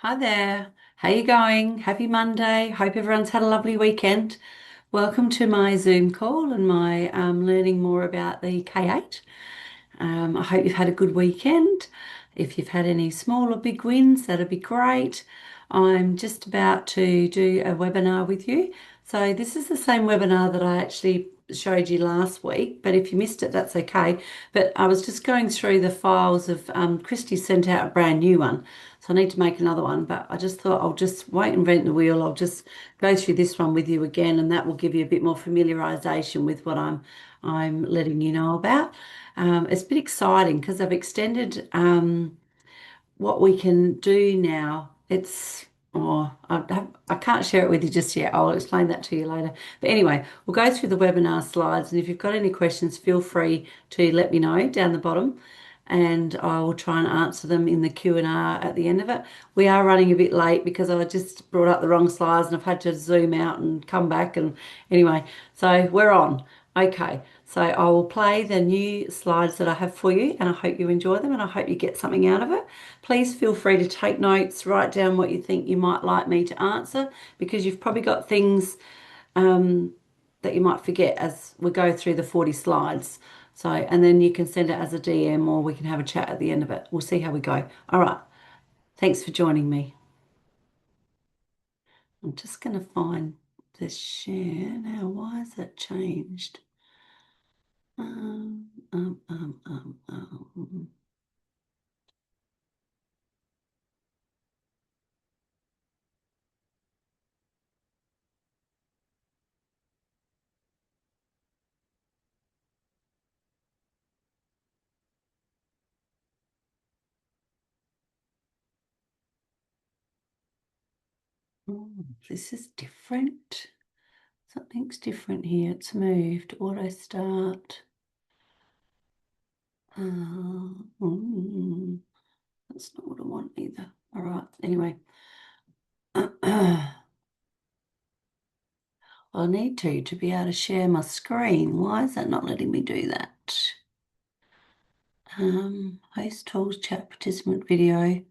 Hi there. How you going? Happy Monday. Hope everyone's had a lovely weekend. Welcome to my Zoom call and my learning more about the K8. I hope you've had a good weekend. If you've had any small or big wins, that'd be great. I'm just about to do a webinar with you. So this is the same webinar that I actually showed you last week, but if you missed it, that's okay. But I was just going through the files of Christy sent out a brand new one. So I need to make another one, but I just thought I'll just wait and invent the wheel. I'll just go through this one with you again, and that will give you a bit more familiarization with what I'm letting you know about. It's a bit exciting because I've extended what we can do now. I can't share it with you just yet. I'll explain that to you later. But anyway, we'll go through the webinar slides, and if you've got any questions, feel free to let me know down the bottom, and I will try and answer them in the Q&R at the end of it. We are running a bit late because I just brought up the wrong slides and I've had to zoom out and come back. And anyway, so we're on. Okay, so I will play the new slides that I have for you, and I hope you enjoy them and I hope you get something out of it. Please feel free to take notes, write down what you think you might like me to answer, because you've probably got things um, that you might forget as we go through the 40 slides. So, and then you can send it as a DM or we can have a chat at the end of it. We'll see how we go. All right. Thanks for joining me. I'm just going to find the share now. Why has that changed? Um, um, um, um, um. Oh, this is different. Something's different here. It's moved. Auto start. Mm, that's not what I want either. All right. Anyway, I need to be able to share my screen. Why is that not letting me do that? Host tools, chat participant video.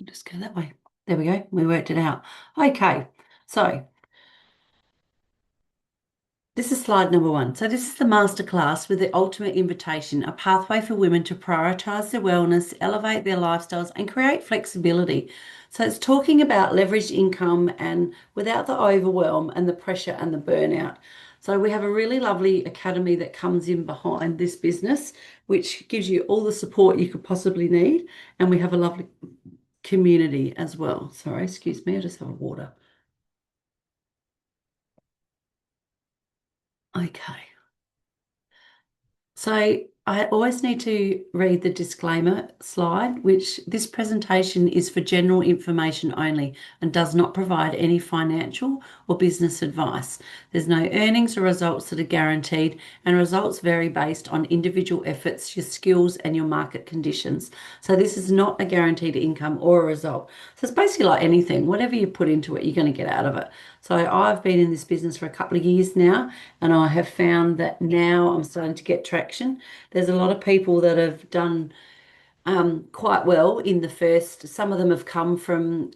Just go that way. There we go. We worked it out. Okay. So this is slide number one. So this is the masterclass with the ultimate invitation, a pathway for women to prioritize their wellness, elevate their lifestyles, and create flexibility. So it's talking about leveraged income and without the overwhelm and the pressure and the burnout. So we have a really lovely academy that comes in behind this business, which gives you all the support you could possibly need. And we have a lovely community as well. Sorry, excuse me, I just have a water. Okay. So I always need to read the disclaimer slide, which this presentation is for general information only and does not provide any financial or business advice. There's no earnings or results that are guaranteed, and results vary based on individual efforts, your skills, and your market conditions. So this is not a guaranteed income or a result. So it's basically like anything, whatever you put into it, you're going to get out of it. So I've been in this business for a couple of years now, and I have found that now I'm starting to get traction. There's a lot of people that have done quite well in the first. Some of them have come from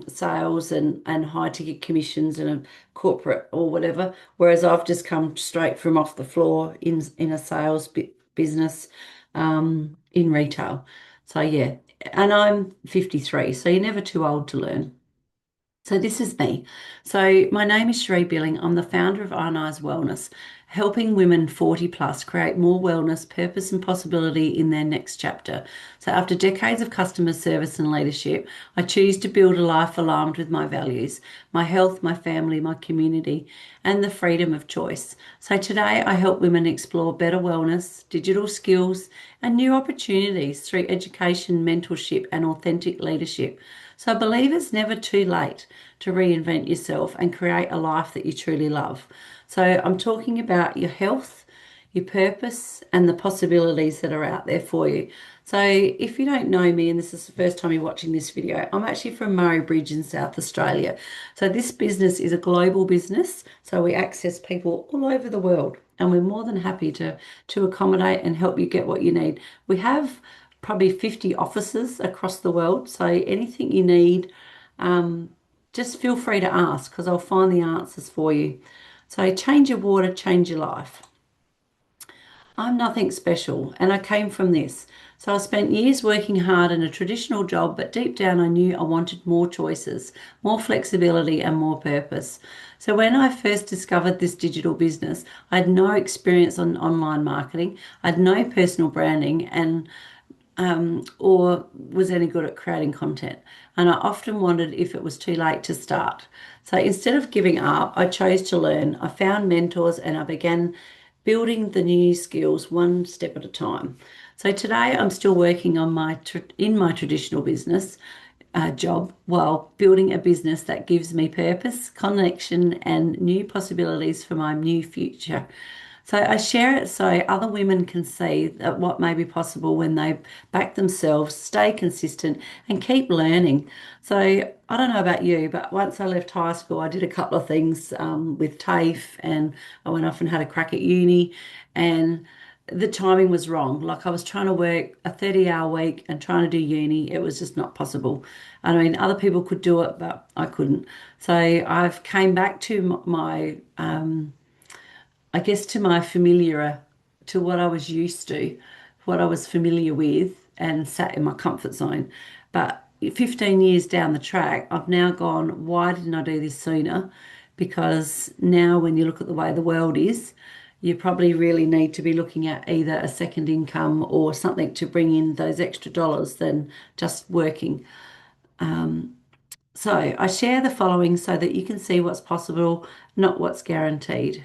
sales and high ticket commissions and a corporate or whatever, whereas I've just come straight from off the floor in a sales business in retail. So yeah, and I'm 53, so you're never too old to learn. So this is me. So my name is Sheree Billing. I'm the founder of Ionised Wellness, helping women 40 plus create more wellness, purpose, and possibility in their next chapter. So after decades of customer service and leadership, I choose to build a life aligned with my values, my health, my family, my community, and the freedom of choice. So today I help women explore better wellness, digital skills, and new opportunities through education, mentorship, and authentic leadership. So I believe it's never too late to reinvent yourself and create a life that you truly love. So I'm talking about your health, your purpose, and the possibilities that are out there for you. So if you don't know me, and this is the first time you're watching this video, I'm actually from Murray Bridge in South Australia. So this business is a global business. So we access people all over the world, and we're more than happy to accommodate and help you get what you need. We have probably 50 offices across the world. So anything you need, um, just feel free to ask because I'll find the answers for you. So change your water, change your life. I'm nothing special, and I came from this. So I spent years working hard in a traditional job, but deep down I knew I wanted more choices, more flexibility, and more purpose. So when I first discovered this digital business, I had no experience on online marketing, I had no personal branding, and or was any good at creating content. And I often wondered if it was too late to start. So instead of giving up, I chose to learn. I found mentors and I began building the new skills one step at a time. So today I'm still working on in my traditional business job while building a business that gives me purpose, connection, and new possibilities for my new future. So I share it so other women can see that what may be possible when they back themselves, stay consistent, and keep learning. So I don't know about you, but once I left high school, I did a couple of things with TAFE, and I went off and had a crack at uni, and the timing was wrong. Like I was trying to work a 30-hour week and trying to do uni. It was just not possible. I mean, other people could do it, but I couldn't. So I've came back to my I guess to my familiar, to what I was used to, what I was familiar with, and sat in my comfort zone. But 15 years down the track, I've now gone, why didn't I do this sooner? Because now, when you look at the way the world is, you probably really need to be looking at either a second income or something to bring in those extra dollars than just working. So I share the following so that you can see what's possible, not what's guaranteed.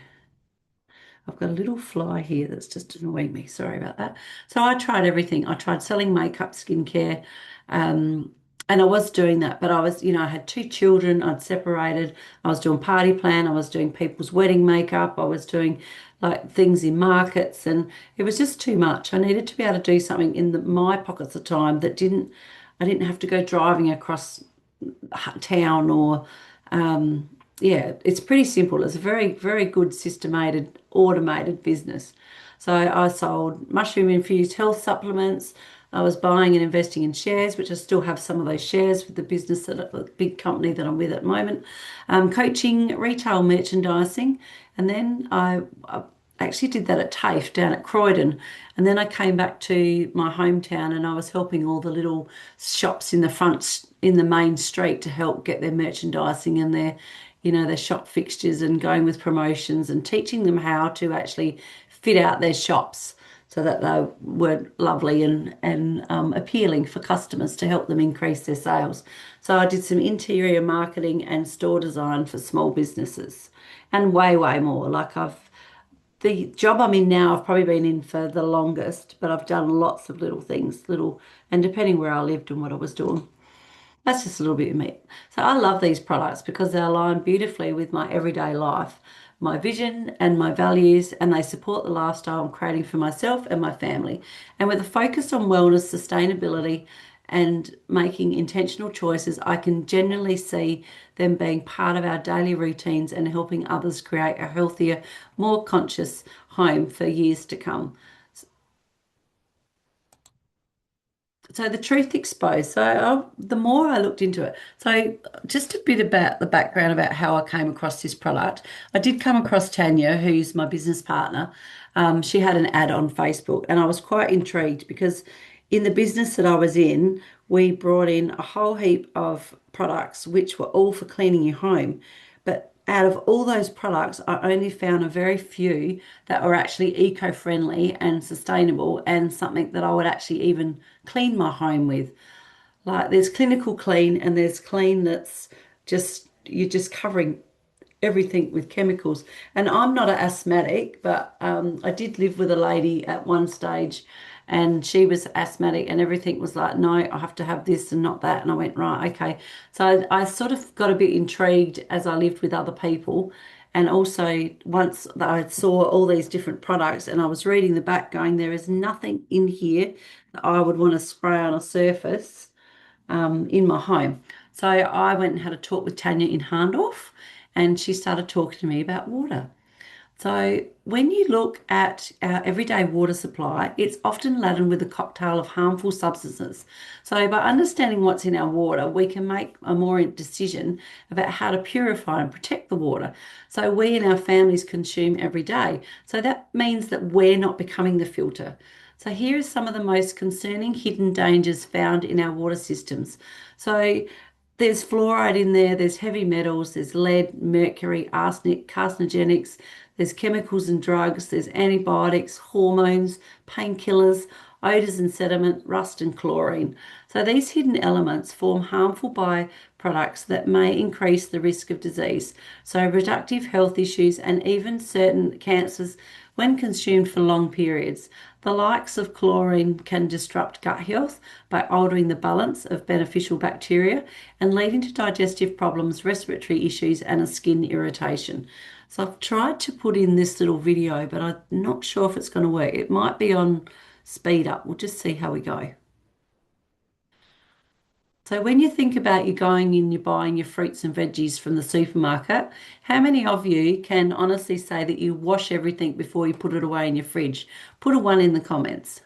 I've got a little fly here that's just annoying me. Sorry about that. So I tried everything. I tried selling makeup, skincare, and I was doing that. But I was, I had two children. I'd separated. I was doing party plan. I was doing people's wedding makeup. I was doing like things in markets, and it was just too much. I needed to be able to do something in my pockets of time that I didn't have to go driving across town or yeah, it's pretty simple. It's a very, very good systemated, automated business. So I sold mushroom infused health supplements. I was buying and investing in shares, which I still have some of those shares with the business the big company that I'm with at the moment. Coaching, retail merchandising, and then I actually did that at TAFE down at Croydon. And then I came back to my hometown and I was helping all the little shops in the front, in the main street to help get their merchandising and their shop fixtures and going with promotions and teaching them how to actually fit out their shops so that they were lovely and appealing for customers to help them increase their sales. So I did some interior marketing and store design for small businesses and way, way more. The job I'm in now, I've probably been in for the longest, but I've done lots of little things, and depending where I lived and what I was doing. That's just a little bit of me. So I love these products because they align beautifully with my everyday life, my vision and my values, and they support the lifestyle I'm creating for myself and my family. And with a focus on wellness, sustainability, and making intentional choices, I can genuinely see them being part of our daily routines and helping others create a healthier, more conscious home for years to come. So the truth exposed. So the more I looked into it, so just a bit about the background about how I came across this product. I did come across Tanya, who's my business partner. She had an ad on Facebook, and I was quite intrigued because in the business that I was in, we brought in a whole heap of products which were all for cleaning your home. But out of all those products, I only found a very few that were actually eco-friendly and sustainable and something that I would actually even clean my home with. Like there's clinical clean and there's clean that's just you're just covering everything with chemicals. And I'm not an asthmatic, but I did live with a lady at one stage and she was asthmatic and everything was like, no, I have to have this and not that. And I went, right, okay. So I sort of got a bit intrigued as I lived with other people. And also, once that I saw all these different products and I was reading the back, going, there is nothing in here that I would want to spray on a surface in my home. So I went and had a talk with Tanya in Harndorf, and she started talking to me about water. So, when you look at our everyday water supply, it's often laden with a cocktail of harmful substances. So, by understanding what's in our water, we can make a more decision about how to purify and protect the water. So, we and our families consume every day. So, that means that we're not becoming the filter. So, here are some of the most concerning hidden dangers found in our water systems. So, there's fluoride in there, there's heavy metals, there's lead, mercury, arsenic, carcinogenics, there's chemicals and drugs, there's antibiotics, hormones, painkillers, odors and sediment, rust and chlorine. So these hidden elements form harmful byproducts that may increase the risk of disease, so reproductive health issues and even certain cancers when consumed for long periods. The likes of chlorine can disrupt gut health by altering the balance of beneficial bacteria and leading to digestive problems, respiratory issues, and a skin irritation. So I've tried to put in this little video, but I'm not sure if it's going to work. It might be on speed up. We'll just see how we go. So when you think about you going in, you're buying your fruits and veggies from the supermarket, how many of you can honestly say that you wash everything before you put it away in your fridge? Put a one in the comments.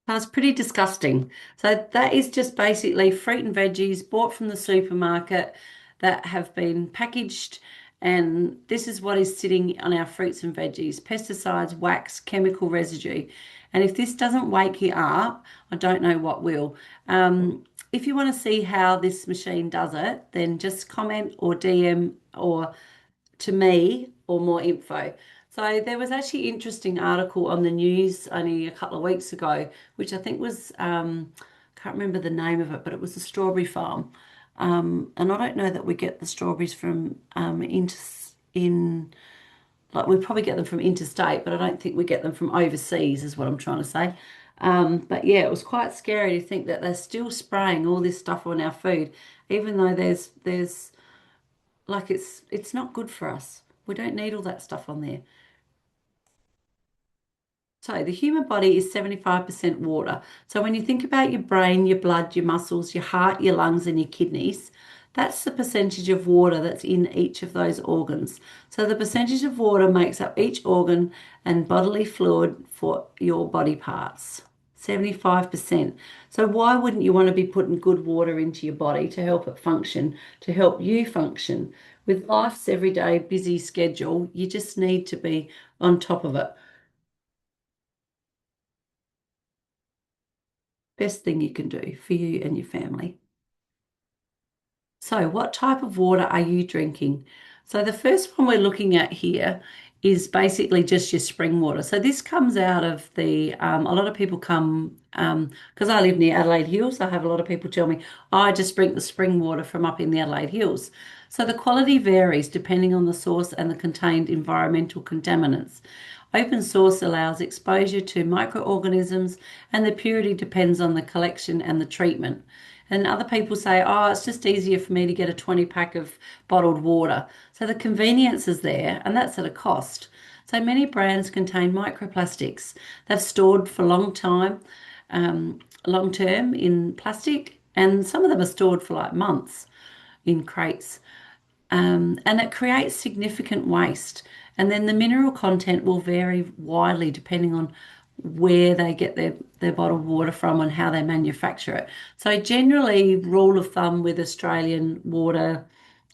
That's pretty disgusting. So that is just basically fruit and veggies bought from the supermarket that have been packaged, and this is what is sitting on our fruits and veggies: pesticides, wax, chemical residue. And if this doesn't wake you up, I don't know what will. If you want to see how this machine does it, then just comment or DM or to me or more info. So there was actually an interesting article on the news only a couple of weeks ago, which I think was can't remember the name of it, but it was a strawberry farm. And I don't know that we get the strawberries from in like we probably get them from interstate, but I don't think we get them from overseas, is what I'm trying to say. But yeah, it was quite scary to think that they're still spraying all this stuff on our food, even though there's like it's not good for us. We don't need all that stuff on there. So the human body is 75% water. So when you think about your brain, your blood, your muscles, your heart, your lungs, and your kidneys, that's the percentage of water that's in each of those organs. So the percentage of water makes up each organ and bodily fluid for your body parts. 75%. So why wouldn't you want to be putting good water into your body to help it function, to help you function? With life's everyday busy schedule, you just need to be on top of it. Best thing you can do for you and your family. So, what type of water are you drinking? So, the first one we're looking at here is basically just your spring water. So, this comes out of a lot of people come, because I live near Adelaide Hills, I have a lot of people tell me, "Oh, I just drink the spring water from up in the Adelaide Hills." So, the quality varies depending on the source and the contained environmental contaminants. Open source allows exposure to microorganisms, and the purity depends on the collection and the treatment. And other people say, oh, it's just easier for me to get a 20 pack of bottled water. So the convenience is there, and that's at a cost. So many brands contain microplastics. They've stored for a long time, long term in plastic, and some of them are stored for like months in crates. And it creates significant waste. And then the mineral content will vary widely depending on where they get their bottled water from and how they manufacture it. So generally, rule of thumb with Australian water,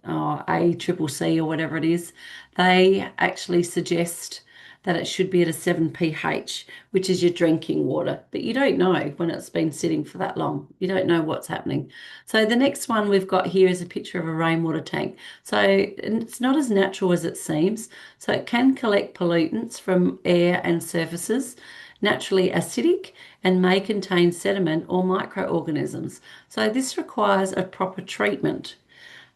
ACCC or whatever it is, they actually suggest that it should be at a 7 pH, which is your drinking water. But you don't know when it's been sitting for that long. You don't know what's happening. So the next one we've got here is a picture of a rainwater tank. So it's not as natural as it seems. So it can collect pollutants from air and surfaces, naturally acidic, and may contain sediment or microorganisms. So this requires a proper treatment.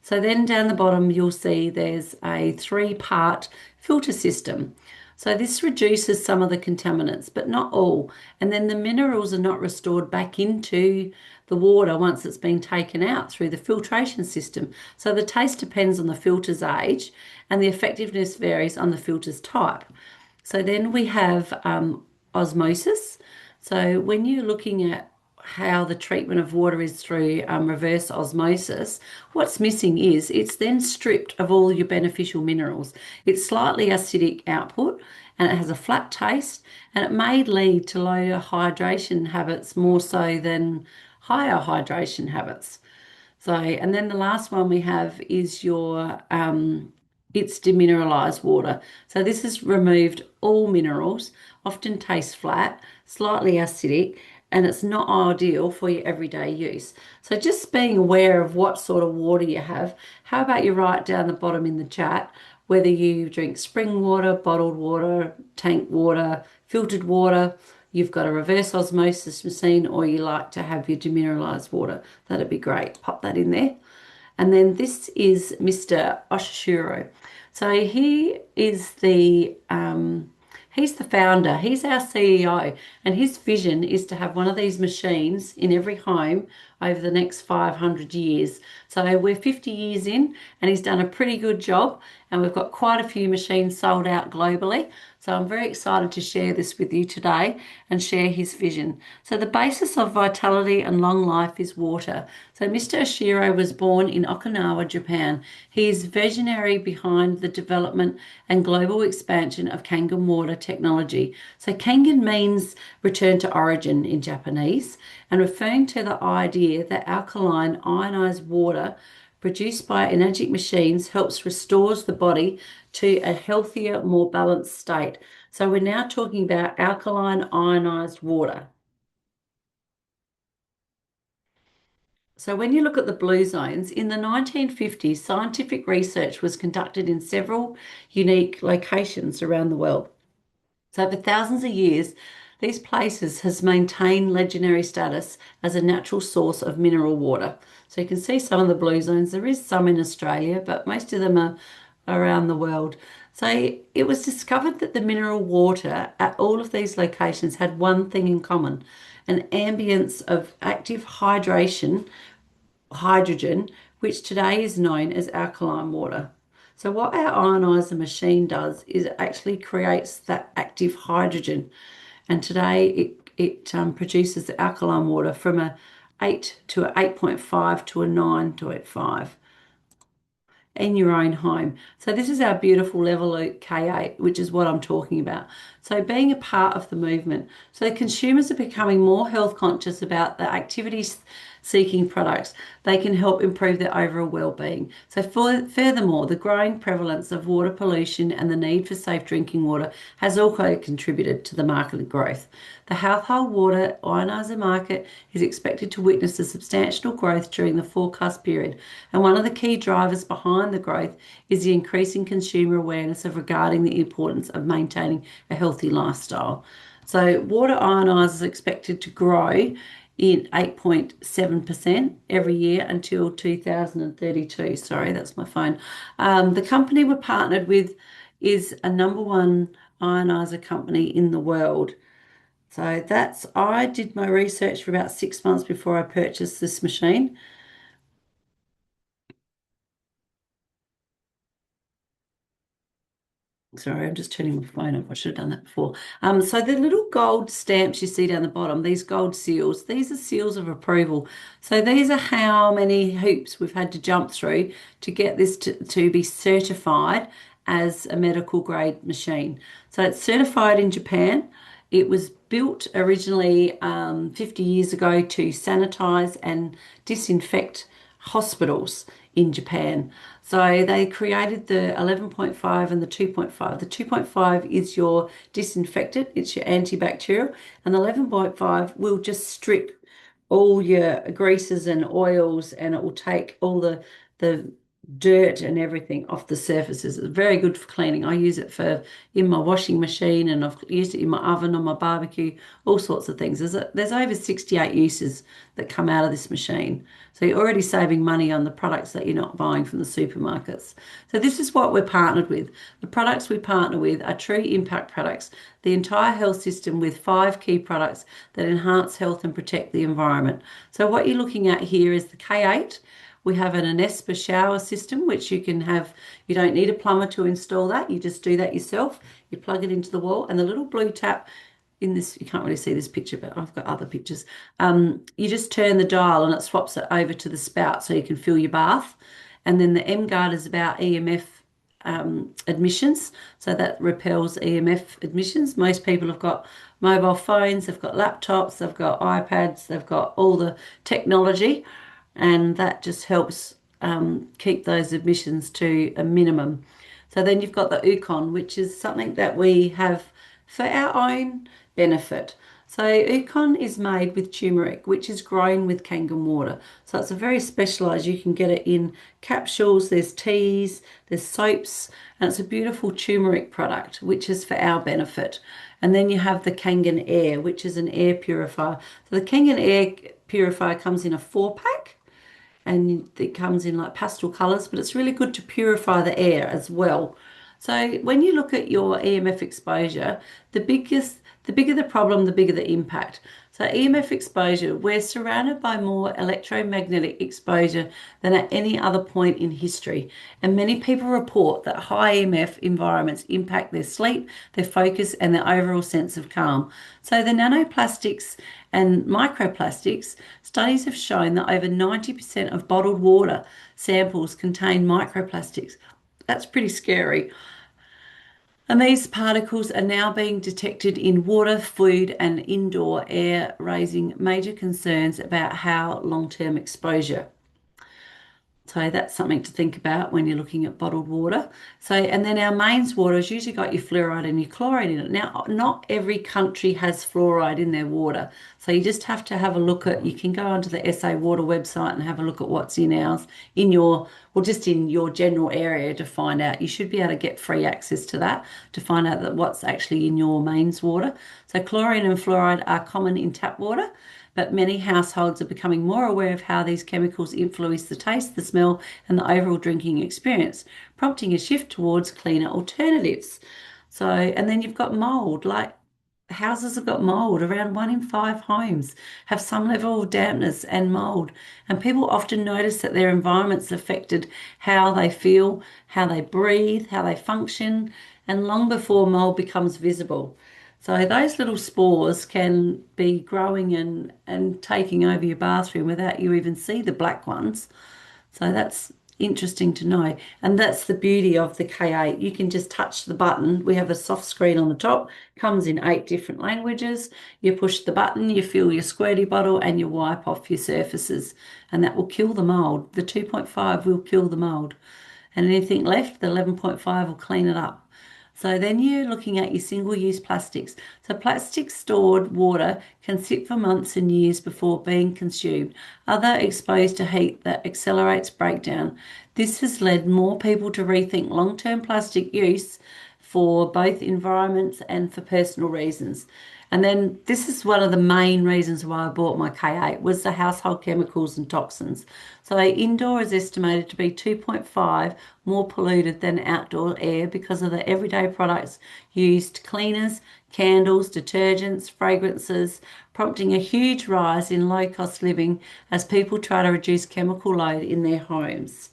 So then down the bottom, you'll see there's a three-part filter system. So this reduces some of the contaminants, but not all. And then the minerals are not restored back into the water once it's been taken out through the filtration system. So the taste depends on the filter's age and the effectiveness varies on the filter's type. So then we have osmosis. So when you're looking at how the treatment of water is through reverse osmosis, what's missing is it's then stripped of all your beneficial minerals. It's slightly acidic output and it has a flat taste and it may lead to lower hydration habits more so than higher hydration habits. So, and then the last one we have is your it's demineralized water. So this has removed all minerals, often tastes flat, slightly acidic, and it's not ideal for your everyday use. So just being aware of what sort of water you have. How about you write down the bottom in the chat whether you drink spring water, bottled water, tank water, filtered water, you've got a reverse osmosis machine, or you like to have your demineralized water. That'd be great. Pop that in there. And then this is Mr. Oshiro. So he's the founder, he's our CEO, and his vision is to have one of these machines in every home over the next 500 years. So we're 50 years in, and he's done a pretty good job, and we've got quite a few machines sold out globally. So I'm very excited to share this with you today and share his vision. So the basis of vitality and long life is water. So Mr. Oshiro was born in Okinawa, Japan. He is visionary behind the development and global expansion of Kangen water technology. So Kangen means return to origin in Japanese, and referring to the idea that alkaline ionized water produced by energetic machines helps restores the body to a healthier, more balanced state. So we're now talking about alkaline ionized water. So when you look at the blue zones, in the 1950s, scientific research was conducted in several unique locations around the world. So for thousands of years, these places has maintained legendary status as a natural source of mineral water. So you can see some of the blue zones. There is some in Australia, but most of them are around the world. So it was discovered that the mineral water at all of these locations had one thing in common, an ambience of active hydrogen, which today is known as alkaline water. So what our ioniser machine does is it actually creates that active hydrogen, and today it produces the alkaline water from a 8 to a 8.5 to a 9.5 in your own home. So this is our beautiful Levolut K8, which is what I'm talking about. So being a part of the movement. So consumers are becoming more health conscious about the activities seeking products. They can help improve their overall well-being. So furthermore, the growing prevalence of water pollution and the need for safe drinking water has also contributed to the market growth. The household water ioniser market is expected to witness a substantial growth during the forecast period, and one of the key drivers behind the growth is the increasing consumer awareness of regarding the importance of maintaining a healthy lifestyle. So water ionisers is expected to grow in 8.7% every year until 2032. Sorry, that's my phone. The company we're partnered with is a number one ioniser company in the world. So I did my research for about 6 months before I purchased this machine. Sorry, I'm just turning my phone off. I should have done that before. So the little gold stamps you see down the bottom, these gold seals, these are seals of approval. So these are how many hoops we've had to jump through to get this to be certified as a medical grade machine. So it's certified in Japan. It was built originally 50 years ago to sanitize and disinfect hospitals in Japan. So they created the 11.5 and the 2.5. The 2.5 is your disinfectant, it's your antibacterial, and the 11.5 will just strip all your greases and oils, and it will take all the dirt and everything off the surfaces. It's very good for cleaning. I use it for in my washing machine, and I've used it in my oven on my barbecue, all sorts of things. There's over 68 uses that come out of this machine. So you're already saving money on the products that you're not buying from the supermarkets. So this is what we're partnered with. The products we partner with are true impact products, the entire health system with 5 key products that enhance health and protect the environment. So what you're looking at here is the K8. We have an Anespa shower system, which you can have. You don't need a plumber to install that. You just do that yourself. You plug it into the wall, and the little blue tap in this, you can't really see this picture, but I've got other pictures. You just turn the dial and it swaps it over to the spout so you can fill your bath. And then the M Guard is about EMF admissions, so that repels EMF admissions. Most people have got mobile phones, they've got laptops, they've got iPads, they've got all the technology, and that just helps keep those emissions to a minimum. So then you've got the Ukon, which is something that we have for our own benefit. So Ukon is made with turmeric, which is grown with Kangen water. So it's a very specialised. You can get it in capsules, there's teas, there's soaps, and it's a beautiful turmeric product, which is for our benefit. And then you have the Kangen Air, which is an air purifier. So the Kangen Air purifier comes in a 4 pack, and it comes in like pastel colors, but it's really good to purify the air as well. So when you look at your EMF exposure, the bigger the problem, the bigger the impact. So EMF exposure, we're surrounded by more electromagnetic exposure than at any other point in history. And many people report that high EMF environments impact their sleep, their focus, and their overall sense of calm. So the nanoplastics and microplastics, studies have shown that over 90% of bottled water samples contain microplastics. That's pretty scary. And these particles are now being detected in water, food, and indoor air, raising major concerns about how long-term exposure. So that's something to think about when you're looking at bottled water. So, and then our mains water has usually got your fluoride and your chloride in it. Now, not every country has fluoride in their water. So you just have to have a look at, you can go onto the SA Water website and have a look at what's in ours, in your, well, just in your general area to find out. You should be able to get free access to that to find out that what's actually in your mains water. So chlorine and fluoride are common in tap water, but many households are becoming more aware of how these chemicals influence the taste, the smell, and the overall drinking experience, prompting a shift towards cleaner alternatives. So, and then you've got mold, like houses have got mold. Around 1 in 5 homes have some level of dampness and mold. And people often notice that their environment's affected how they feel, how they breathe, how they function, and long before mold becomes visible. So those little spores can be growing and taking over your bathroom without you even see the black ones. So that's interesting to know. And that's the beauty of the K8. You can just touch the button. We have a soft screen on the top, comes in 8 different languages. You push the button, you fill your squirty bottle, and you wipe off your surfaces. And that will kill the mold. The 2.5 will kill the mold. And anything left, the 11.5 will clean it up. So then you're looking at your single-use plastics. So plastic stored water can sit for months and years before being consumed. Other exposed to heat that accelerates breakdown. This has led more people to rethink long-term plastic use for both environments and for personal reasons. And then this is one of the main reasons why I bought my K8 was the household chemicals and toxins. So indoor is estimated to be 2.5 more polluted than outdoor air because of the everyday products used, cleaners, candles, detergents, fragrances, prompting a huge rise in low-cost living as people try to reduce chemical load in their homes.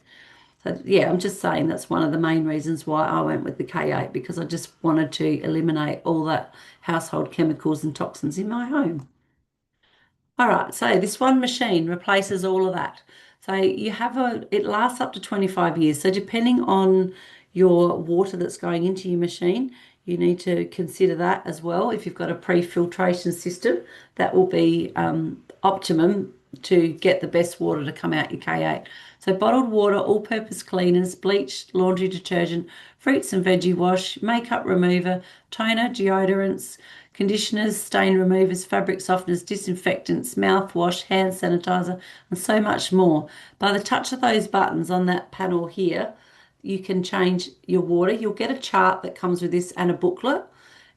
So yeah, I'm just saying that's one of the main reasons why I went with the K8 because I just wanted to eliminate all that household chemicals and toxins in my home. All right, so this one machine replaces all of that. So you have it lasts up to 25 years. So depending on your water that's going into your machine, you need to consider that as well. If you've got a pre-filtration system, that will be optimum to get the best water to come out your K8. So bottled water, all-purpose cleaners, bleach, laundry detergent, fruits and veggie wash, makeup remover, toner, deodorants, conditioners, stain removers, fabric softeners, disinfectants, mouthwash, hand sanitizer, and so much more. By the touch of those buttons on that panel here, you can change your water. You'll get a chart that comes with this and a booklet.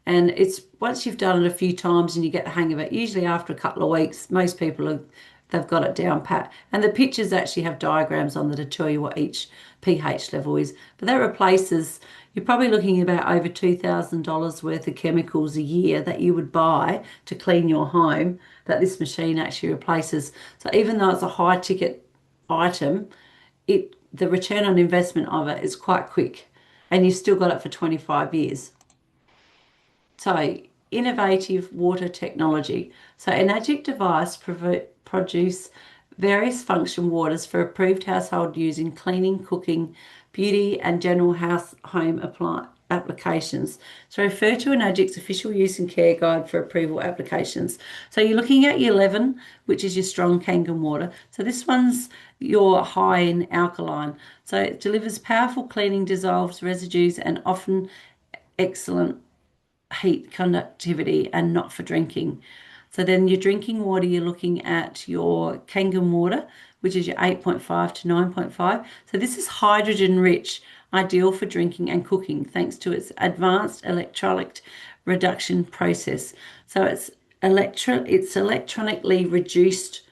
And it's once you've done it a few times and you get the hang of it, usually after a couple of weeks, most people have they've got it down pat. And the pictures actually have diagrams on that to tell you what each pH level is. But that replaces, you're probably looking at about over $2,000 worth of chemicals a year that you would buy to clean your home that this machine actually replaces. So even though it's a high ticket item, the return on investment of it is quite quick and you've still got it for 25 years. So, innovative water technology. So, an Enagic device produce various function waters for approved household use in cleaning, cooking, beauty, and general home applications. So, refer to Enagic's official use and care guide for approval applications. So, you're looking at your 11, which is your strong Kangen water. So, this one's your high in alkaline. So, it delivers powerful cleaning, dissolves residues, and often excellent heat conductivity and not for drinking. So then your drinking water, you're looking at your Kangen water, which is your 8.5 to 9.5. So this is hydrogen rich, ideal for drinking and cooking thanks to its advanced electrolyte reduction process. So it's electronically reduced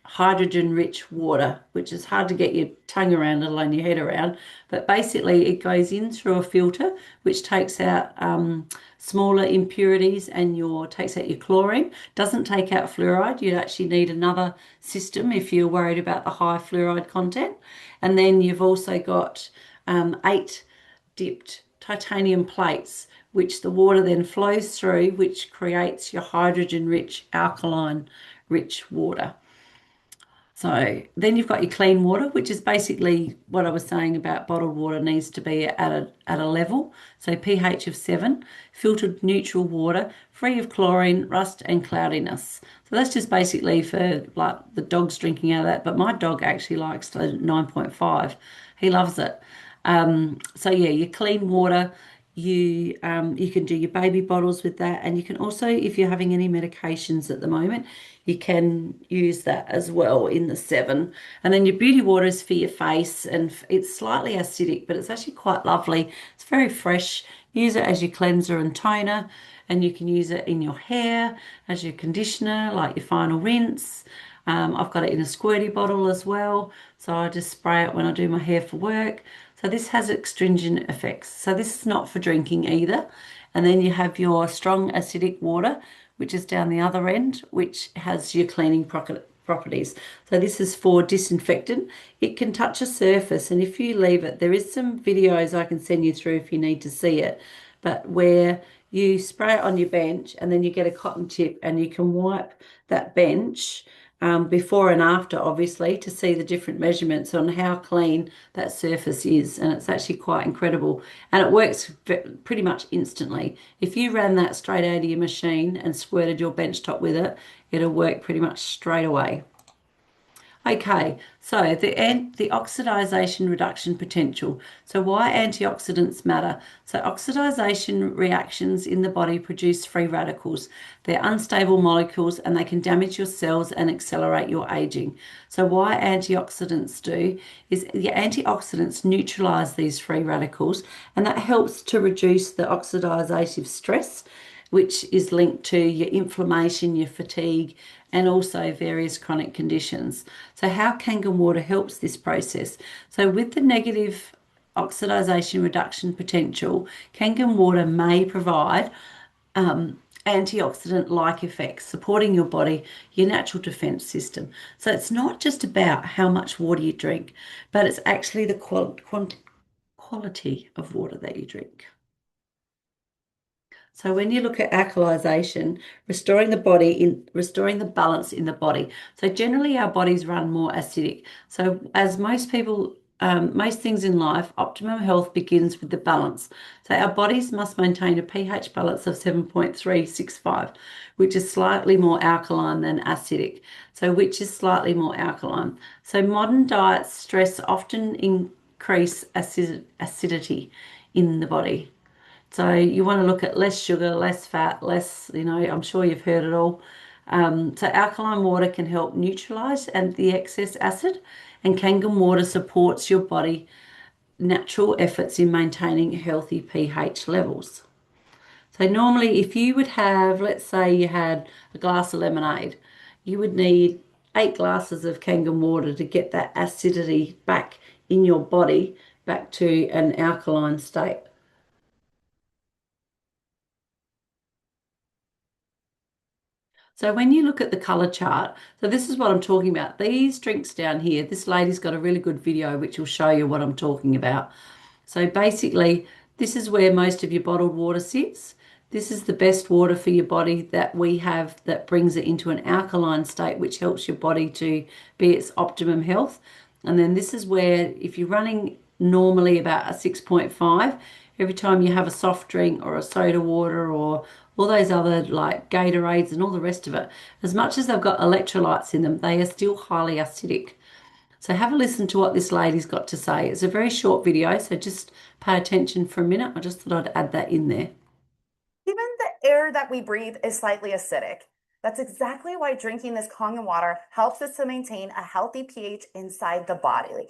hydrogen rich water, which is hard to get your tongue around, let alone your head around. But basically, it goes in through a filter, which takes out smaller impurities and takes out your chlorine. Doesn't take out fluoride. You'd actually need another system if you're worried about the high fluoride content. And then you've also got 8 dipped titanium plates, which the water then flows through, which creates your hydrogen rich, alkaline rich water. So then you've got your clean water, which is basically what I was saying about bottled water needs to be at a level. So pH of 7, filtered neutral water, free of chlorine, rust, and cloudiness. So that's just basically for like the dogs drinking out of that. But my dog actually likes the 9.5. He loves it. So yeah, your clean water. You can do your baby bottles with that, and you can also, if you're having any medications at the moment, you can use that as well in the 7. And then your beauty water is for your face, and it's slightly acidic, but it's actually quite lovely. It's very fresh. Use it as your cleanser and toner, and you can use it in your hair as your conditioner, like your final rinse. I've got it in a squirty bottle as well, so I just spray it when I do my hair for work. So this has astringent effects. So this is not for drinking either. And then you have your strong acidic water, which is down the other end, which has your cleaning properties. So this is for disinfectant. It can touch a surface, and if you leave it, there is some videos I can send you through if you need to see it, but where you spray it on your bench and then you get a cotton tip and you can wipe that bench before and after, obviously, to see the different measurements on how clean that surface is. And it's actually quite incredible. And it works pretty much instantly. If you ran that straight out of your machine and squirted your bench top with it, it'll work pretty much straight away. Okay, so the oxidation reduction potential. So why antioxidants matter? So oxidation reactions in the body produce free radicals. They're unstable molecules and they can damage your cells and accelerate your aging. So why antioxidants do is the antioxidants neutralize these free radicals, and that helps to reduce the oxidative stress, which is linked to your inflammation, your fatigue, and also various chronic conditions. So how Kangen water helps this process? So with the negative oxidation reduction potential, Kangen water may provide antioxidant-like effects, supporting your body, your natural defense system. So it's not just about how much water you drink, but it's actually the quality of water that you drink. So when you look at alkalization, restoring the balance in the body. So generally our bodies run more acidic. So as most people most things in life, optimum health begins with the balance. So our bodies must maintain a pH balance of 7.365, which is slightly more alkaline than acidic. So which is slightly more alkaline. So modern diets stress often increase acidity in the body. So you want to look at less sugar, less fat, less, I'm sure you've heard it all. So alkaline water can help neutralize and the excess acid, and Kangen water supports your body natural efforts in maintaining healthy pH levels. So normally if you would have, let's say you had a glass of lemonade, you would need 8 glasses of Kangen water to get that acidity back in your body back to an alkaline state. So when you look at the color chart, so this is what I'm talking about. These drinks down here, this lady's got a really good video which will show you what I'm talking about. So basically, this is where most of your bottled water sits. This is the best water for your body that we have that brings it into an alkaline state, which helps your body to be its optimum health. And then this is where, if you're running normally about a 6.5, every time you have a soft drink or a soda water or all those other like Gatorades and all the rest of it, as much as they've got electrolytes in them, they are still highly acidic. So have a listen to what this lady's got to say. It's a very short video, so just pay attention for a minute. I just thought I'd add that in there. Even the air that we breathe is slightly acidic. That's exactly why drinking this Kangen water helps us to maintain a healthy pH inside the body.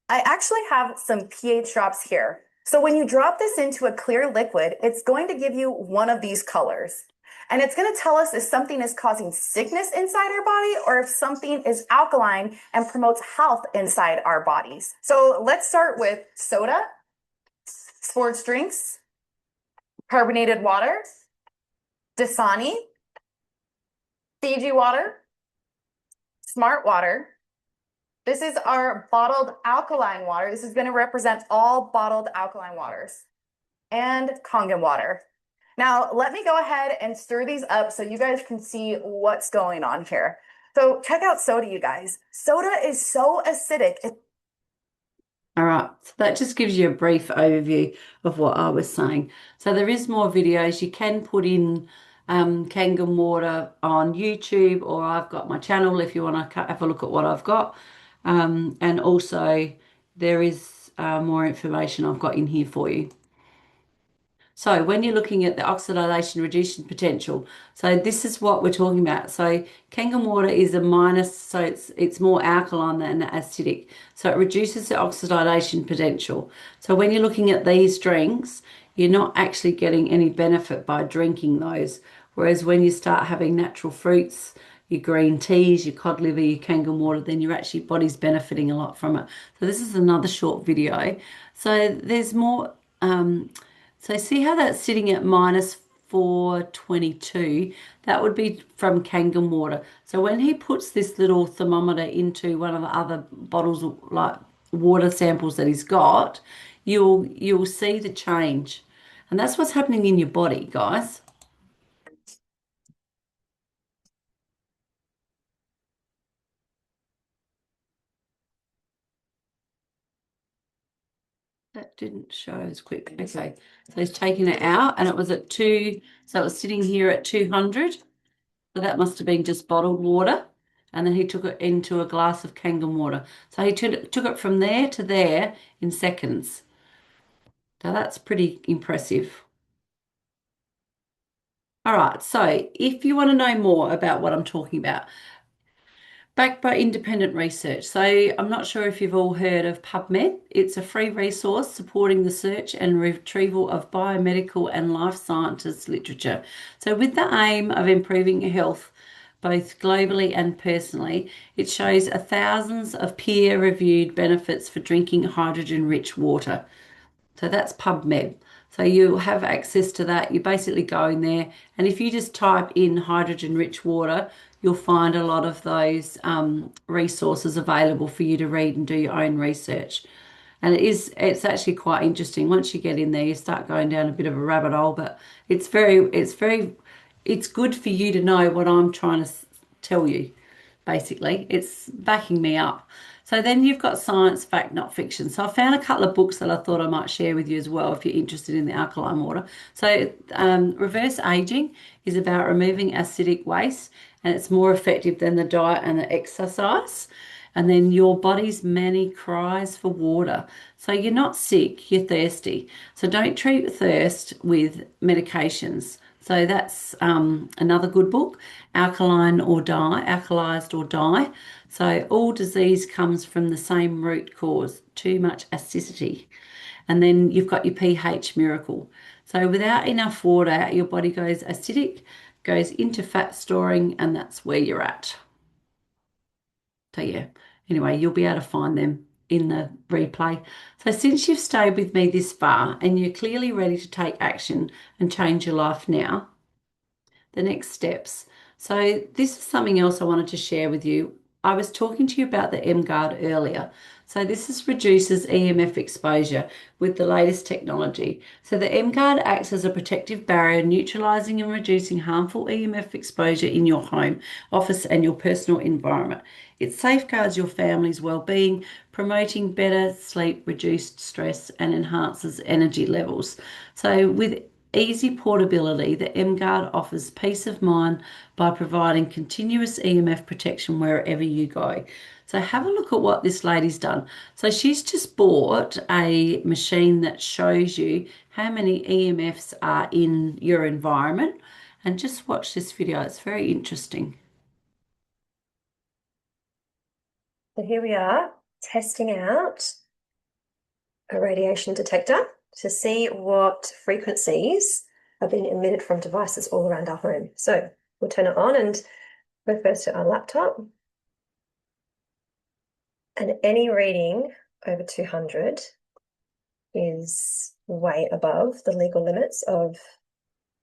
I actually have some pH drops here. So when you drop this into a clear liquid, it's going to give you one of these colors. And it's going to tell us if something is causing sickness inside our body or if something is alkaline and promotes health inside our bodies. So let's start with soda, sports drinks, carbonated water, Dasani, Fiji water, Smart water. This is our bottled alkaline water. This is going to represent all bottled alkaline waters and Kangen water. Now, let me go ahead and stir these up so you guys can see what's going on here. So check out soda, you guys. Soda is so acidic. All right, so that just gives you a brief overview of what I was saying. So there is more videos. You can put in Kangen water on YouTube, or I've got my channel if you want to have a look at what I've got. And also there is more information I've got in here for you. So when you're looking at the oxidation reducing potential, so this is what we're talking about. So Kangen water is a minus, so it's more alkaline than acidic. So it reduces the oxidation potential. So when you're looking at these drinks, you're not actually getting any benefit by drinking those. Whereas when you start having natural fruits, your green teas, your cod liver, your Kangen water, then your actually body's benefiting a lot from it. So this is another short video. So there's more. So see how that's sitting at minus 422? That would be from Kangen water. So when he puts this little thermometer into one of the other bottles, like water samples that he's got, you'll see the change. And that's what's happening in your body, guys. That didn't show as quick. Okay. So he's taken it out and it was at two, so it was sitting here at 200. So that must have been just bottled water. And then he took it into a glass of Kangen water. So he took it from there to there in seconds. So that's pretty impressive. All right. So if you want to know more about what I'm talking about, backed by independent research. So I'm not sure if you've all heard of PubMed. It's a free resource supporting the search and retrieval of biomedical and life sciences literature. So with the aim of improving your health, both globally and personally, it shows thousands of peer-reviewed benefits for drinking hydrogen-rich water. So that's PubMed. So you have access to that. You basically go in there, and if you just type in hydrogen rich water, you'll find a lot of those resources available for you to read and do your own research. And it's actually quite interesting. Once you get in there, you start going down a bit of a rabbit hole, but it's good for you to know what I'm trying to tell you, basically. It's backing me up. So then you've got science, fact, not fiction. So I found a couple of books that I thought I might share with you as well if you're interested in the alkaline water. So reverse aging is about removing acidic waste, and it's more effective than the diet and the exercise. And then your body's many cries for water. So you're not sick, you're thirsty. So don't treat thirst with medications. So that's another good book, Alkaline or Die, Alkalized or Die. So all disease comes from the same root cause, too much acidity. And then you've got your pH miracle. So without enough water, your body goes acidic, goes into fat storing, and that's where you're at. So yeah, anyway, you'll be able to find them in the replay. So since you've stayed with me this far and you're clearly ready to take action and change your life now, the next steps. So this is something else I wanted to share with you. I was talking to you about the M Guard earlier. So this is reduces EMF exposure with the latest technology. So the M Guard acts as a protective barrier, neutralizing and reducing harmful EMF exposure in your home, office, and your personal environment. It safeguards your family's well-being, promoting better sleep, reduced stress, and enhances energy levels. So with easy portability, the M-Guard offers peace of mind by providing continuous EMF protection wherever you go. So have a look at what this lady's done. So she's just bought a machine that shows you how many EMFs are in your environment. And just watch this video. It's very interesting. So here we are testing out a radiation detector to see what frequencies are being emitted from devices all around our home. So we'll turn it on and go first to our laptop. And any reading over 200 is way above the legal limits of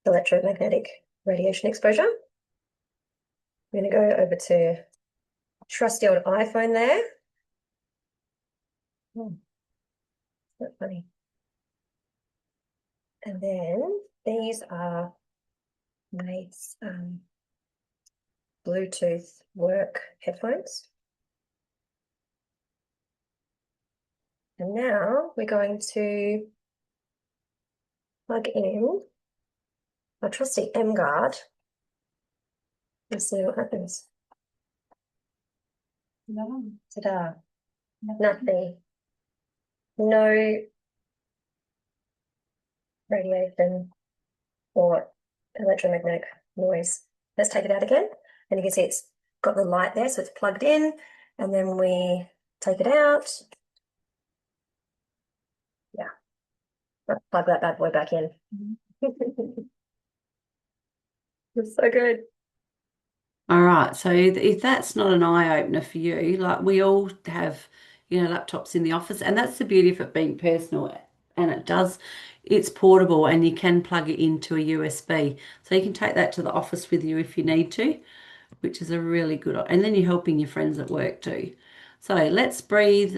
electromagnetic radiation exposure. I'm going to go over to trusty old iPhone there. Oh, that's funny. And then these are my Bluetooth work headphones. And now we're going to plug in our trusty M Guard. Let's see what happens. No. Ta-da. Nothing. No radiation or electromagnetic noise. Let's take it out again. And you can see it's got the light there, so it's plugged in. And then we take it out. Yeah. Plug that bad boy back in. It's so good. All right, so if that's not an eye opener for you, like we all have, laptops in the office, and that's the beauty of it being personal, and it's portable, and you can plug it into a USB, so you can take that to the office with you if you need to, which is a really good, and then you're helping your friends at work too. So let's breathe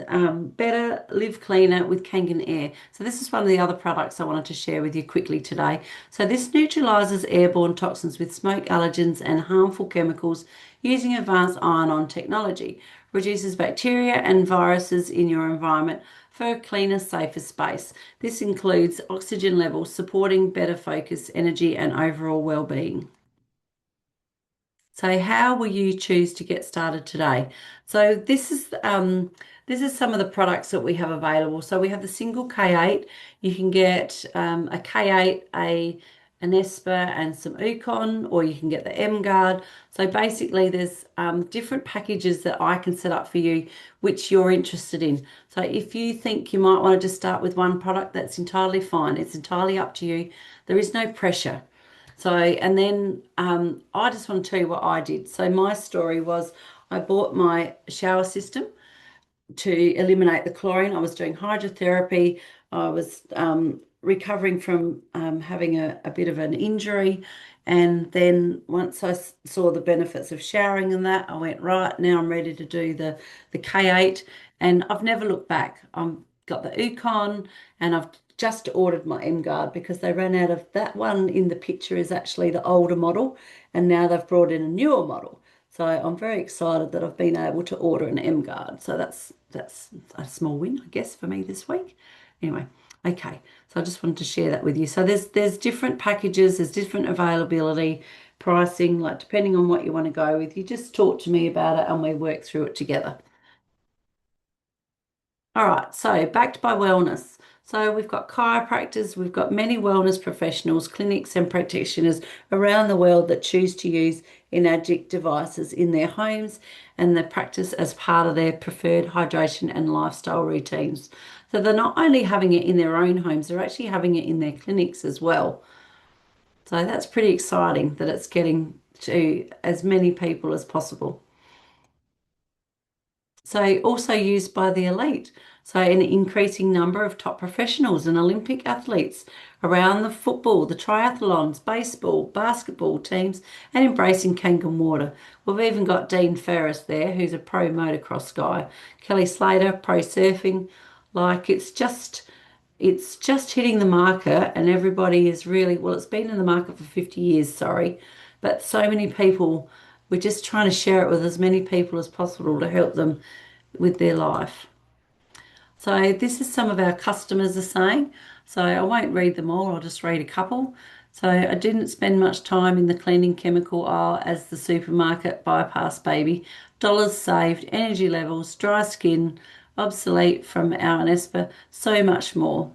better, live cleaner with Kangen Air. So this is one of the other products I wanted to share with you quickly today. So this neutralizes airborne toxins with smoke allergens and harmful chemicals using advanced ion technology, reduces bacteria and viruses in your environment for a cleaner, safer space. This includes oxygen levels, supporting better focus, energy, and overall well-being. So how will you choose to get started today? So this is some of the products that we have available. So we have the single K8. You can get a K8, an Esper, and some Ukon, or you can get the M Guard. So basically, there's different packages that I can set up for you, which you're interested in. So if you think you might want to just start with one product, that's entirely fine. It's entirely up to you. There is no pressure. So, and then I just want to tell you what I did. So, my story was I bought my shower system to eliminate the chlorine. I was doing hydrotherapy. I was recovering from having a bit of an injury. And then once I saw the benefits of showering and that, I went, right, now I'm ready to do the K8. And I've never looked back. I've got the Ukon and I've just ordered my M Guard because they ran out of that one in the picture is actually the older model and now they've brought in a newer model. So I'm very excited that I've been able to order an M Guard. So that's a small win, I guess, for me this week. Anyway, okay. So I just wanted to share that with you. So there's different packages, there's different availability, pricing, like depending on what you want to go with. You just talk to me about it and we work through it together. All right, so backed by wellness. So we've got chiropractors, we've got many wellness professionals, clinics, and practitioners around the world that choose to use Enagic devices in their homes and they practice as part of their preferred hydration and lifestyle routines. So they're not only having it in their own homes, they're actually having it in their clinics as well. So that's pretty exciting that it's getting to as many people as possible. So also used by the elite. So an increasing number of top professionals and Olympic athletes around the football, the triathlons, baseball, basketball teams, and embracing Kangen water. We've even got Dean Ferris there, who's a pro motocross guy. Kelly Slater, pro surfing. Like it's just hitting the market and everybody is really, well, it's been in the market for 50 years, sorry, but so many people, we're just trying to share it with as many people as possible to help them with their life. So this is some of our customers are saying. So I won't read them all, I'll just read a couple. So I didn't spend much time in the cleaning chemical aisle as the supermarket bypass baby. Dollars saved, energy levels, dry skin, obsolete from Ionised, so much more.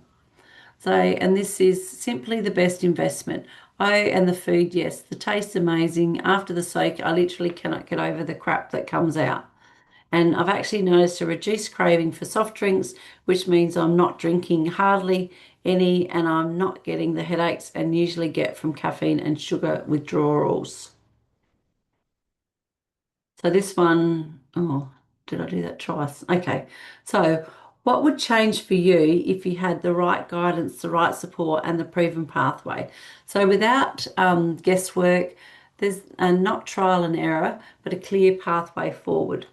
So, and this is simply the best investment. Oh, and the food, yes, the taste's amazing. After the soak, I literally cannot get over the crap that comes out. And I've actually noticed a reduced craving for soft drinks, which means I'm not drinking hardly any and I'm not getting the headaches and usually get from caffeine and sugar withdrawals. So this one, oh, did I do that twice? Okay. So what would change for you if you had the right guidance, the right support, and the proven pathway? So without guesswork, there's not trial and error, but a clear pathway forward.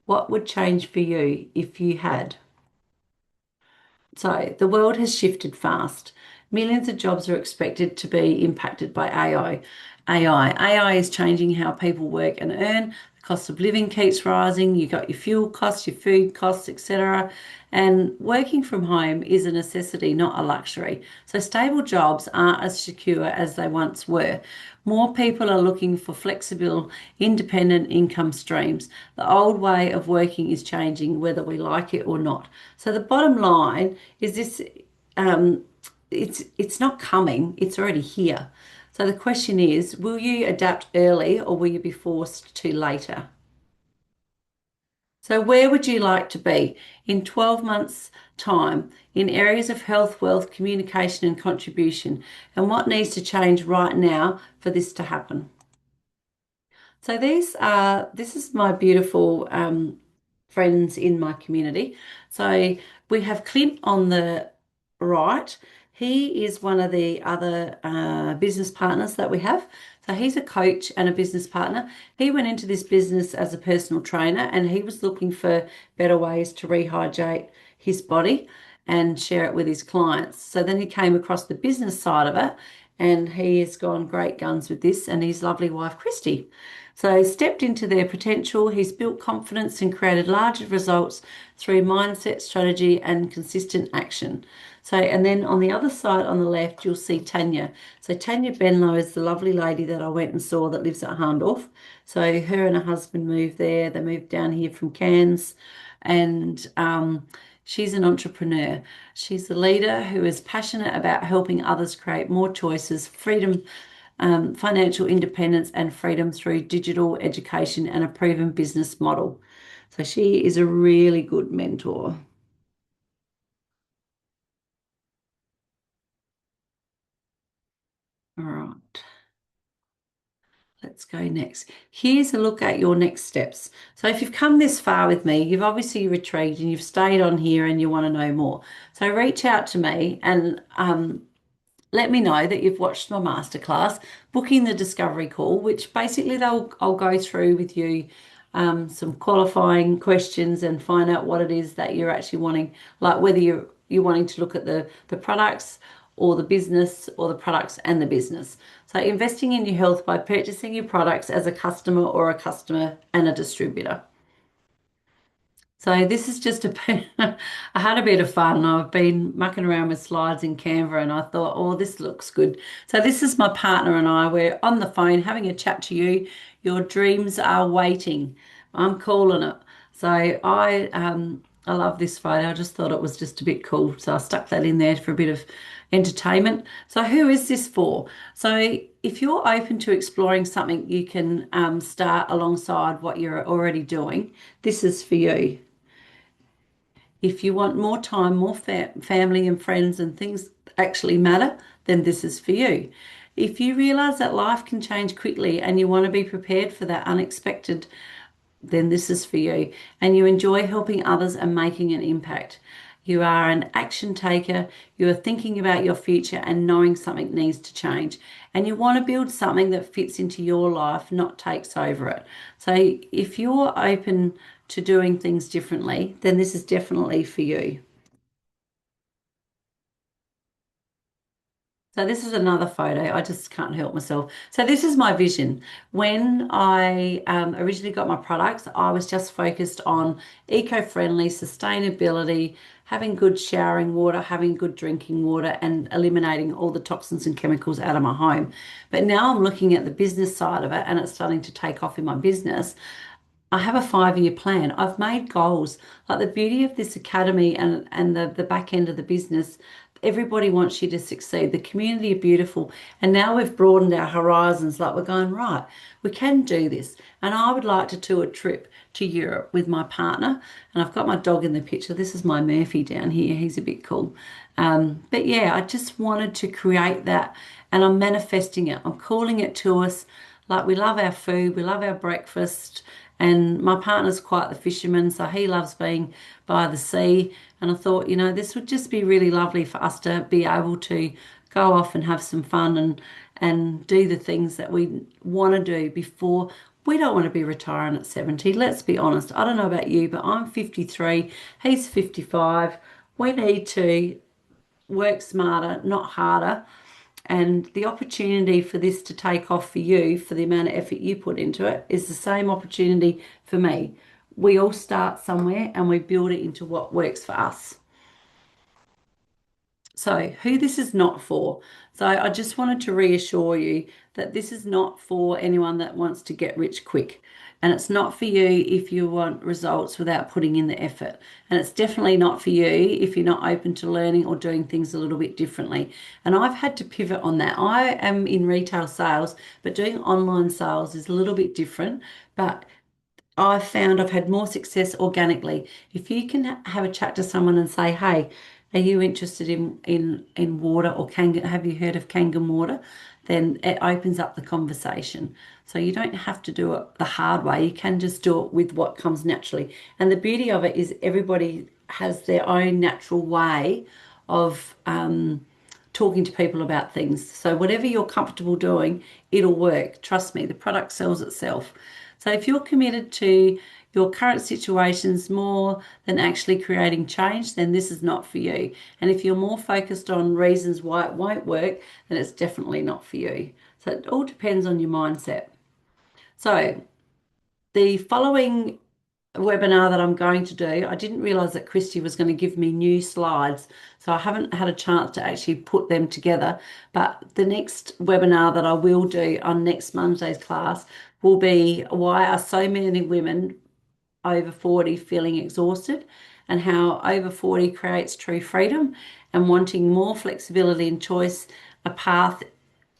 What would change for you if you had? So the world has shifted fast. Millions of jobs are expected to be impacted by AI. AI is changing how people work and earn. The cost of living keeps rising. You got your fuel costs, your food costs, etc. And working from home is a necessity, not a luxury. So stable jobs aren't as secure as they once were. More people are looking for flexible, independent income streams. The old way of working is changing, whether we like it or not. So the bottom line is this: um, it's not coming; it's already here. So the question is, will you adapt early or will you be forced to later? So where would you like to be in 12 months' time in areas of health, wealth, communication, and contribution? And what needs to change right now for this to happen? So this is my beautiful friends in my community. So we have Clint on the right. He is one of the other business partners that we have. So he's a coach and a business partner. He went into this business as a personal trainer and he was looking for better ways to rehydrate his body and share it with his clients. So then he came across the business side of it and he has gone great guns with this and his lovely wife, Christy. So stepped into their potential. He's built confidence and created larger results through mindset, strategy, and consistent action. So, and then on the other side, on the left, you'll see Tanya. So Tanya Benlow is the lovely lady that I went and saw that lives at Harndorf. So her and her husband moved there. They moved down here from Cairns, and she's an entrepreneur. She's a leader who is passionate about helping others create more choices, freedom, financial independence and freedom through digital education and a proven business model. So she is a really good mentor. All right, let's go next. Here's a look at your next steps. So if you've come this far with me, you've obviously retrieved and you've stayed on here and you want to know more. So reach out to me and let me know that you've watched my masterclass, booking the discovery call, which basically I'll go through with you some qualifying questions and find out what it is that you're actually wanting, like whether you're wanting to look at the products or the business or the products and the business. So investing in your health by purchasing your products as a customer or a customer and a distributor. So this is just I had a bit of fun. I've been mucking around with slides in Canva and I thought, oh, this looks good. So this is my partner and I. We're on the phone having a chat to you. Your dreams are waiting. I'm calling it. So I love this photo. I just thought it was just a bit cool. So I stuck that in there for a bit of entertainment. So who is this for? So if you're open to exploring something you can start alongside what you're already doing, this is for you. If you want more time, more family and friends and things actually matter, then this is for you. If you realize that life can change quickly and you want to be prepared for that unexpected, then this is for you. And you enjoy helping others and making an impact. You are an action taker. You are thinking about your future and knowing something needs to change. And you want to build something that fits into your life, not takes over it. So if you're open to doing things differently, then this is definitely for you. So this is another photo. I just can't help myself. So this is my vision. When I originally got my products, I was just focused on eco-friendly, sustainability, having good showering water, having good drinking water, and eliminating all the toxins and chemicals out of my home. But now I'm looking at the business side of it, and it's starting to take off in my business. I have a 5-year plan. I've made goals. Like the beauty of this academy and the back end of the business, everybody wants you to succeed. The community are beautiful. And now we've broadened our horizons. Like we're going, right, we can do this. And I would like to do a trip to Europe with my partner. And I've got my dog in the picture. This is my Murphy down here. He's a bit cool. But yeah, I just wanted to create that and I'm manifesting it. I'm calling it to us. Like we love our food, we love our breakfast, and my partner's quite the fisherman, so he loves being by the sea. And I thought, this would just be really lovely for us to be able to go off and have some fun and do the things that we want to do before. We don't want to be retiring at 70. Let's be honest. I don't know about you, but I'm 53. He's 55. We need to work smarter, not harder. And the opportunity for this to take off for you, for the amount of effort you put into it, is the same opportunity for me. We all start somewhere and we build it into what works for us. So, who this is not for. So, I just wanted to reassure you that this is not for anyone that wants to get rich quick. And it's not for you if you want results without putting in the effort. And it's definitely not for you if you're not open to learning or doing things a little bit differently. And I've had to pivot on that. I am in retail sales, but doing online sales is a little bit different. But I've found I've had more success organically. If you can have a chat to someone and say, "Hey, are you interested in water or Kangen? Have you heard of Kangen water?" Then it opens up the conversation. So you don't have to do it the hard way. You can just do it with what comes naturally. And the beauty of it is everybody has their own natural way of talking to people about things. So whatever you're comfortable doing, it'll work. Trust me, the product sells itself. So if you're committed to your current situations more than actually creating change, then this is not for you. And if you're more focused on reasons why it won't work, then it's definitely not for you. So it all depends on your mindset. So the following webinar that I'm going to do, I didn't realize that Christy was going to give me new slides, so I haven't had a chance to actually put them together. But the next webinar that I will do on next Monday's class will be why are so many women over 40 feeling exhausted and how over 40 creates true freedom and wanting more flexibility and choice, a path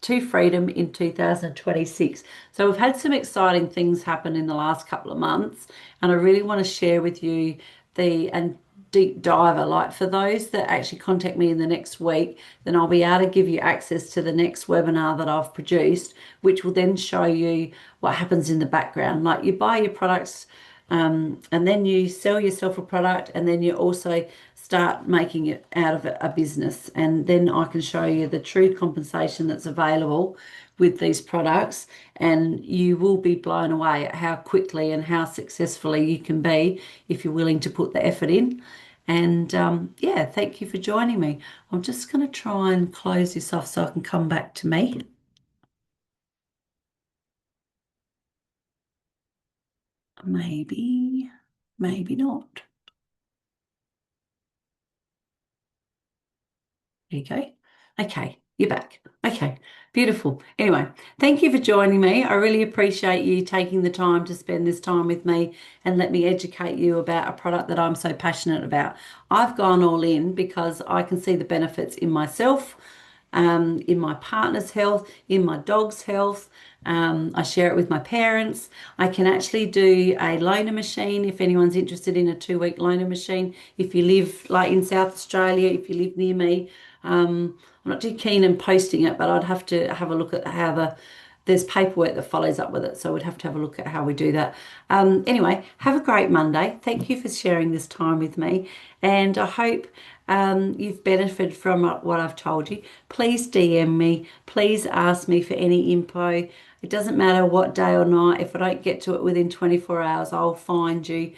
to freedom in 2026. So we've had some exciting things happen in the last couple of months, and I really want to share with you the and deep diver. Like for those that actually contact me in the next week, then I'll be able to give you access to the next webinar that I've produced, which will then show you what happens in the background. Like you buy your products and then you sell yourself a product and then you also start making it out of a business. And then I can show you the true compensation that's available with these products. And you will be blown away at how quickly and how successfully you can be if you're willing to put the effort in. And yeah, thank you for joining me. I'm just going to try and close this off so I can come back to me. Maybe, maybe not. There you go. Okay, you're back. Okay, beautiful. Anyway, thank you for joining me. I really appreciate you taking the time to spend this time with me and let me educate you about a product that I'm so passionate about. I've gone all in because I can see the benefits in myself, in my partner's health, in my dog's health. I share it with my parents. I can actually do a loaner machine if anyone's interested in a 2-week loaner machine. If you live like in South Australia, if you live near me, I'm not too keen on posting it, but I'd have to have a look at how there's paperwork that follows up with it. So we'd have to have a look at how we do that. Anyway, have a great Monday. Thank you for sharing this time with me. And I hope you've benefited from what I've told you. Please DM me. Please ask me for any info. It doesn't matter what day or night. If I don't get to it within 24 hours, I'll find you.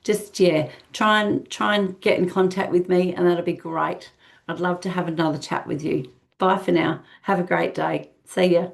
Just yeah, try and get in contact with me, and that'll be great. I'd love to have another chat with you. Bye for now. Have a great day. See ya.